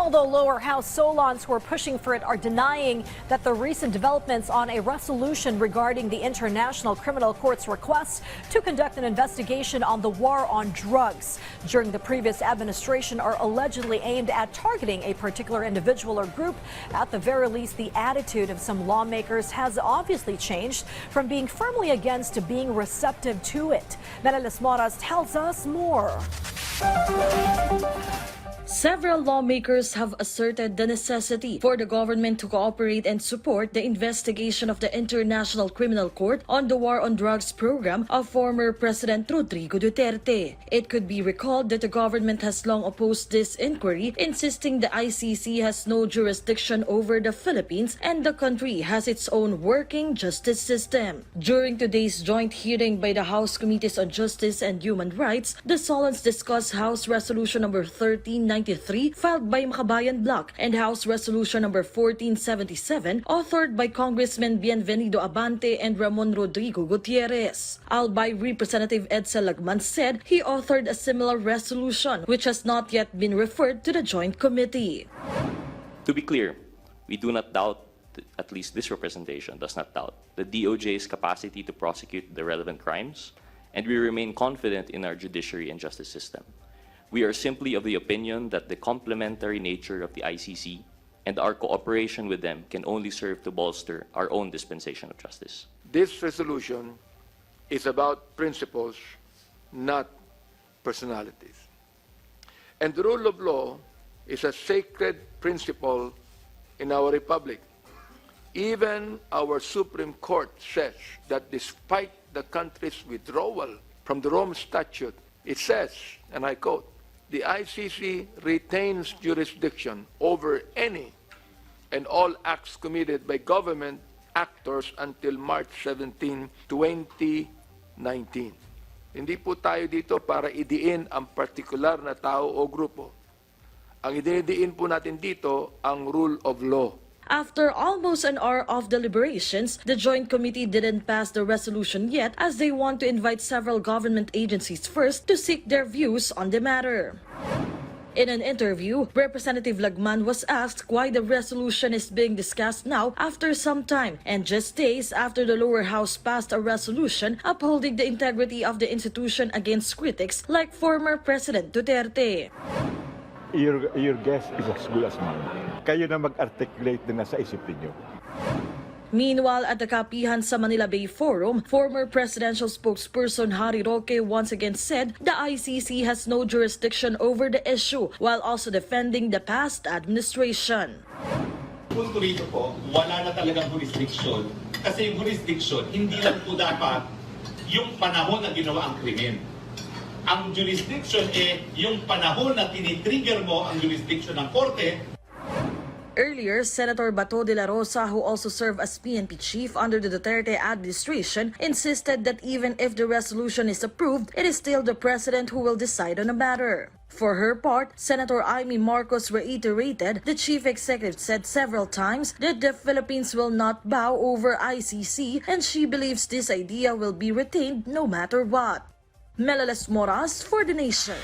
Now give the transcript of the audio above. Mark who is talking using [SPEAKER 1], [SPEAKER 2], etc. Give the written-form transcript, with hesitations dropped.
[SPEAKER 1] although lower house Solons who are pushing for it are denying that the recent developments on a resolution regarding the International Criminal Court's request to conduct an investigation on the war on drugs during the previous administration are allegedly aimed at targeting a particular individual or group. At the very least, the attitude of some lawmakers has obviously changed from being firmly against to being receptive to it. Menelas Moras tells us more.
[SPEAKER 2] Several lawmakers have asserted the necessity for the government to cooperate and support the investigation of the International Criminal Court on the War on Drugs program of former President Rodrigo Duterte. It could be recalled that the government has long opposed this inquiry, insisting the ICC has no jurisdiction over the Philippines and the country has its own working justice system. During today's joint hearing by the House Committees on Justice and Human Rights, the Solons discussed House Resolution number 1393 filed by Makabayan Bloc and House Resolution number 1477 authored by Congressman Bienvenido Abante and Ramon Rodrigo Gutierrez. Albay Representative Edsel Lagman said he authored a similar resolution which has not yet been referred to the Joint Committee.
[SPEAKER 3] To be clear, we do not doubt, at least this representation does not doubt, the DOJ's capacity to prosecute the relevant crimes, and we remain confident in our judiciary and justice system. We are simply of the opinion that the complementary nature of the ICC and our cooperation with them can only serve to bolster our own dispensation of justice.
[SPEAKER 4] This resolution is about principles, not personalities. And the rule of law is a sacred principle in our republic. Even our Supreme Court says that despite the country's withdrawal from the Rome Statute, it says, and I quote, "The ICC retains jurisdiction over any and all acts committed by government actors until March 17, 2019. Hindi po tayo dito para idiin ang partikular na tao o grupo. Ang idinidiin po natin dito ang rule of law.
[SPEAKER 2] After almost an hour of deliberations, the Joint Committee didn't pass the resolution yet as they want to invite several government agencies first to seek their views on the matter. In an interview, Representative Lagman was asked why the resolution is being discussed now after some time and just days after the lower house passed a resolution upholding the integrity of the institution against critics like former President Duterte.
[SPEAKER 5] Your guess is as good as mine. Kayo na mag-articulate na nasa isip niyo.
[SPEAKER 2] Meanwhile, at the Kapihan sa Manila Bay Forum, former presidential spokesperson Harry Roque once again said the ICC has no jurisdiction over the issue while also defending the past administration.
[SPEAKER 6] Punto rito po, wala na talagang jurisdiction kasi yung jurisdiction hindi lang po dapat yung panahon na ginawa ang krimen. Ang jurisdiction yung panahon na tinitrigger mo ang jurisdiction ng korte.
[SPEAKER 2] Earlier, Senator Bato de la Rosa, who also served as PNP chief under the Duterte administration, insisted that even if the resolution is approved, it is still the president who will decide on the matter. For her part, Senator Amy Marcos reiterated the chief executive said several times that the Philippines will not bow over ICC and she believes this idea will be retained no matter what. Menelas Moras for The Nation.